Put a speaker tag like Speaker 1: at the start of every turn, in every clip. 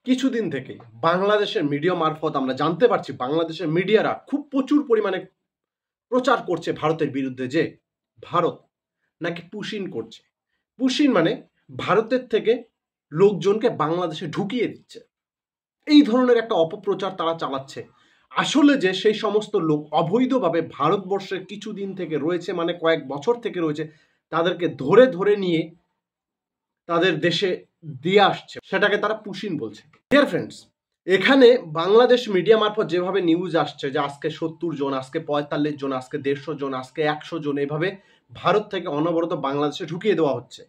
Speaker 1: কিছুদিন থেকেই বাংলাদেশের মিডিয়া মারফত আমরা জানতে পারছি বাংলাদেশের মিডিয়ারা খুব প্রচুর পরিমাণে প্রচার করছে ভারতের বিরুদ্ধে যে ভারত নাকি পুশিন করছে। পুশিন মানে ভারতের থেকে লোকজনকে বাংলাদেশে ঢুকিয়ে দিচ্ছে, এই ধরনের একটা অপপ্রচার তারা চালাচ্ছে। আসলে যে সেই সমস্ত লোক অবৈধভাবে ভারতবর্ষের কিছুদিন থেকে রয়েছে, মানে কয়েক বছর থেকে রয়েছে, তাদেরকে ধরে ধরে নিয়ে তাদের দেশে দিয়ে আসছে, সেটাকে তারা পুশিন বলছে। ডিয়ার ফ্রেন্ডস, এখানে বাংলাদেশ মিডিয়া মারফত যেভাবে নিউজ আসছে যে আজকে 70 জন, আজকে 45 জন, আজকে 150 জন, আজকে 100 জন, এইভাবে ভারত থেকে অনবরত বাংলাদেশে ঢুকিয়ে দেওয়া হচ্ছে।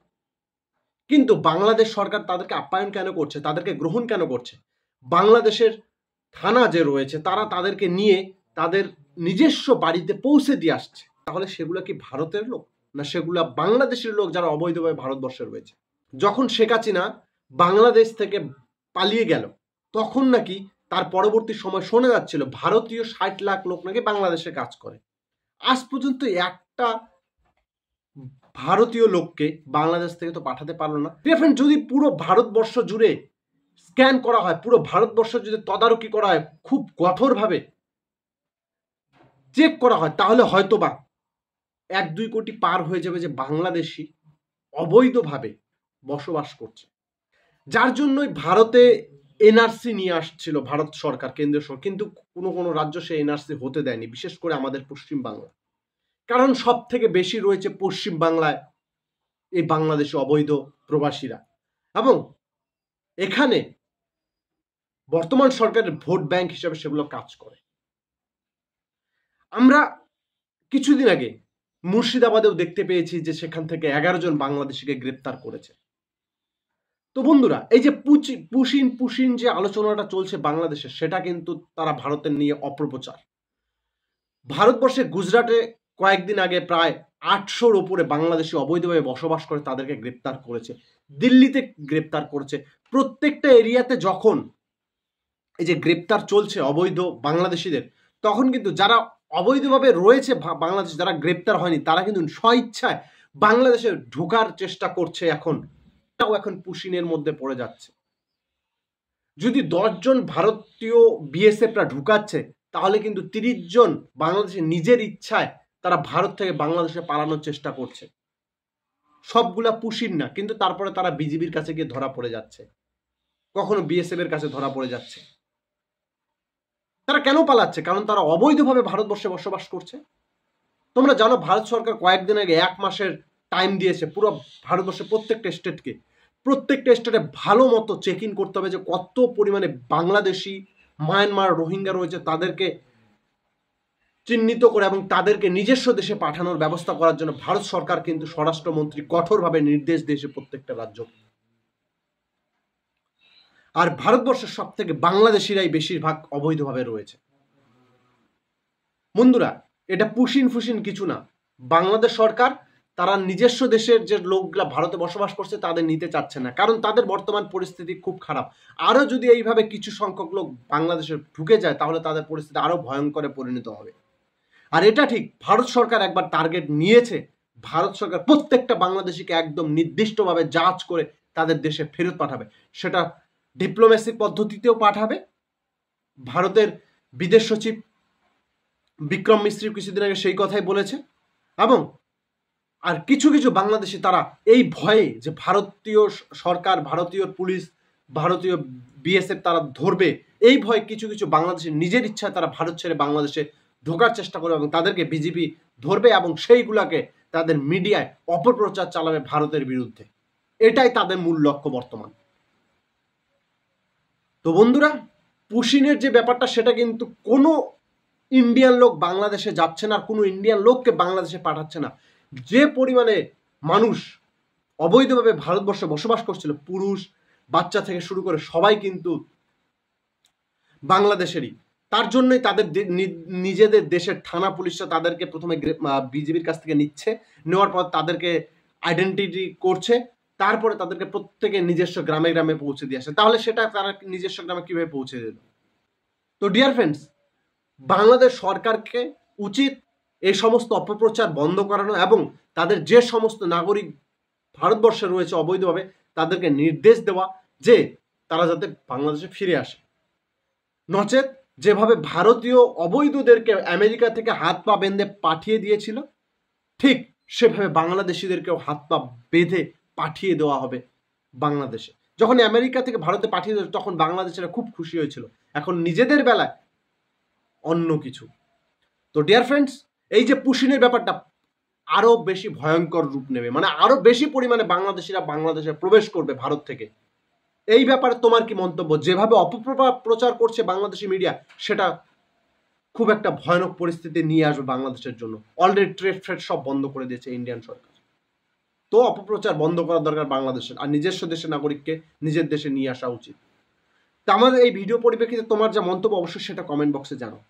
Speaker 1: কিন্তু বাংলাদেশ সরকার তাদেরকে আপ্যায়ন কেন করছে, তাদেরকে গ্রহণ কেন করছে? বাংলাদেশের থানা যে রয়েছে তারা তাদেরকে নিয়ে তাদের নিজস্ব বাড়িতে পৌঁছে দিয়ে আসছে। তাহলে সেগুলো কি ভারতের লোক, না সেগুলা বাংলাদেশের লোক যারা অবৈধভাবে ভারতবর্ষে রয়েছে? যখন শেখ হাসিনা বাংলাদেশ থেকে পালিয়ে গেল, তখন নাকি তার পরবর্তী সময় শোনা যাচ্ছিল ভারতীয় 60 লাখ লোক নাকি বাংলাদেশে কাজ করে। আজ পর্যন্ত একটা ভারতীয় লোককে বাংলাদেশ থেকে তো পাঠাতে পারলো না। যদি পুরো ভারতবর্ষ জুড়ে স্ক্যান করা হয়, পুরো ভারতবর্ষ যদি তদারকি করা হয়, খুব কঠোরভাবে চেক করা হয়, তাহলে হয়তোবা 1-2 কোটি পার হয়ে যাবে যে বাংলাদেশি অবৈধভাবে বসবাস করছে। যার জন্যই ভারতে এনআরসি নিয়ে আসছিল ভারত সরকার, কেন্দ্রীয় সরকার, কিন্তু কোনো কোনো রাজ্য সে এনআরসি হতে দেয়নি, বিশেষ করে আমাদের পশ্চিম বাংলা। কারণ সব থেকে বেশি রয়েছে পশ্চিম বাংলায় এই বাংলাদেশি অবৈধ প্রবাসীরা, এবং এখানে বর্তমান সরকারের ভোট ব্যাংক হিসেবে সেগুলো কাজ করে। আমরা কিছুদিন আগে মুর্শিদাবাদেও দেখতে পেয়েছি যে সেখান থেকে 11 জন বাংলাদেশিকে গ্রেপ্তার করেছে। তো বন্ধুরা, এই যে পুশিন যে আলোচনাটা চলছে বাংলাদেশে, সেটা কিন্তু তারা ভারতের নিয়ে অপপ্রচার। ভারতবর্ষে গুজরাটে কয়েকদিন আগে প্রায় 800-র উপরে বাংলাদেশি অবৈধভাবে বসবাস করে তাদেরকে গ্রেপ্তার করেছে। দিল্লিতে গ্রেপ্তার করেছে। প্রত্যেকটা এরিয়াতে যখন এই যে গ্রেপ্তার চলছে অবৈধ বাংলাদেশিদের, তখন কিন্তু যারা অবৈধভাবে রয়েছে বাংলাদেশ, যারা গ্রেপ্তার হয়নি, তারা কিন্তু স্বইচ্ছায় বাংলাদেশে ঢোকার চেষ্টা করছে। এখন পুশিনের মধ্যে পড়ে যাচ্ছে। যদি 10 জন ভারতীয় বিএসএফরা ঢুকাচ্ছে, তাহলে কিন্তু 30 জন বাংলাদেশের নিজের ইচ্ছায় তারা ভারত থেকে বাংলাদেশে পালানোর চেষ্টা করছে। সবগুলা পুশিন না, কিন্তু তারপরে তারা বিজিবির কাছে গিয়ে ধরা পড়ে যাচ্ছে, কখনো বিএসএফ এর কাছে ধরা পড়ে যাচ্ছে। তারা কেন পালাচ্ছে? কারণ তারা অবৈধভাবে ভারতবর্ষে বসবাস করছে। তোমরা জানো ভারত সরকার কয়েকদিন আগে 1 মাসের টাইম দিয়েছে পুরো ভারতবর্ষের প্রত্যেকটা স্টেটকে। প্রত্যেকটা স্টেটে ভালো মতো চেক ইন করতে হবে যে কত পরিমাণে বাংলাদেশি, মায়ানমার, রোহিঙ্গা রয়েছে, তাদেরকে চিহ্নিত করে এবং তাদেরকে নিজস্ব দেশে পাঠানোর ব্যবস্থা করার জন্য ভারত সরকার কিন্তু স্বরাষ্ট্রমন্ত্রী কঠোরভাবে নির্দেশ দিয়েছে প্রত্যেকটা রাজ্য। আর ভারতবর্ষের সব থেকে বাংলাদেশিরাই বেশিরভাগ অবৈধভাবে রয়েছে। বন্ধুরা, এটা পুশিন কিছু না। বাংলাদেশ সরকার তারা নিজস্ব দেশের যে লোকগুলা ভারতে বসবাস করছে তাদের নিতে চাচ্ছে না, কারণ তাদের বর্তমান পরিস্থিতি খুব খারাপ। আরো যদি এইভাবে কিছু সংখ্যক লোক বাংলাদেশে ঢুকে যায়, তাহলে তাদের পরিস্থিতি আরো ভয়ঙ্করে পরিণত হবে। আর এটা ঠিক, ভারত সরকার একবার টার্গেট নিয়েছে। ভারত সরকার প্রত্যেকটা বাংলাদেশিকে একদম নির্দিষ্টভাবে যাচ করে তাদের দেশে ফেরত পাঠাবে। সেটা ডিপ্লোম্যাসি পদ্ধতিতেও পাঠাবে। ভারতের বিদেশ সচিব বিক্রম মিস্ত্রি কিছুদিন আগে সেই কথাই বলেছে। এবং আর কিছু কিছু বাংলাদেশি তারা এই ভয়ে যে ভারতীয় সরকার, ভারতীয় পুলিশ, ভারতীয় বিএসএফ তারা ধরবে, এই ভয়ে কিছু কিছু বাংলাদেশি নিজের ইচ্ছায় তারা ভারত ছেড়ে বাংলাদেশে ঢোকার চেষ্টা করবে এবং তাদেরকে বিজেপি ধরবে এবং সেইগুলাকে তাদের মিডিয়ায় অপপ্রচার চালাবে ভারতের বিরুদ্ধে। এটাই তাদের মূল লক্ষ্য বর্তমান। তো বন্ধুরা, পুশিনের যে ব্যাপারটা, সেটা কিন্তু কোনো ইন্ডিয়ান লোক বাংলাদেশে যাচ্ছে না, আর কোনো ইন্ডিয়ান লোককে বাংলাদেশে পাঠাচ্ছে না। যে পরিমাণে মানুষ অবৈধভাবে ভারতবর্ষে বসবাস করছিল, পুরুষ বাচ্চা থেকে শুরু করে সবাই কিন্তু বাংলাদেশেরই। তার জন্যই তাদের নিজেদের দেশের থানা পুলিশরা তাদেরকে প্রথমে বিজেপির কাছ থেকে নিচ্ছে, নেওয়ার পর তাদেরকে আইডেন্টিটি করছে, তারপরে তাদেরকে প্রত্যেকে নিজস্ব গ্রামে গ্রামে পৌঁছে দিয়ে আসে। তাহলে সেটা তারা নিজস্ব গ্রামে কিভাবে পৌঁছে দিল? তো ডিয়ার ফ্রেন্ডস, বাংলাদেশ সরকারকে উচিত এই সমস্ত অপপ্রচার বন্ধ করানো এবং তাদের যে সমস্ত নাগরিক ভারতবর্ষে রয়েছে অবৈধভাবে, তাদেরকে নির্দেশ দেওয়া যে তারা যাতে বাংলাদেশে ফিরে আসে। নচেত যেভাবে ভারতীয় অবৈধদেরকে আমেরিকা থেকে হাত পা বেঁধে পাঠিয়ে দিয়েছিল, ঠিক সেভাবে বাংলাদেশিদেরকেও হাত পা বেঁধে পাঠিয়ে দেওয়া হবে বাংলাদেশে। যখন আমেরিকা থেকে ভারতে পাঠিয়ে দিল তখন বাংলাদেশিরা খুব খুশি হয়েছিল, এখন নিজেদের বেলায় অন্য কিছু। তো ডিয়ার ফ্রেন্ডস, এই যে পুশিনের ব্যাপারটা আরো বেশি ভয়ঙ্কর রূপ নেবে, মানে আরো বেশি পরিমাণে বাংলাদেশিরা বাংলাদেশে প্রবেশ করবে ভারত থেকে। এই ব্যাপারে তোমার কি মন্তব্য? যেভাবে অপপ্রচার করছে বাংলাদেশি মিডিয়া, সেটা খুব একটা ভয়ানক পরিস্থিতি নিয়ে আসবে বাংলাদেশের জন্য। অলরেডি ট্রেড ফ্রেড সব বন্ধ করে দিয়েছে ইন্ডিয়ান সরকার। তো অপপ্রচার বন্ধ করার দরকার বাংলাদেশের, আর নিজস্ব দেশের নাগরিককে নিজের দেশে নিয়ে আসা উচিত। তা আমাদের এই ভিডিও পরিপ্রেক্ষিতে তোমার যা মন্তব্য অবশ্যই সেটা কমেন্ট বক্সে জানাও।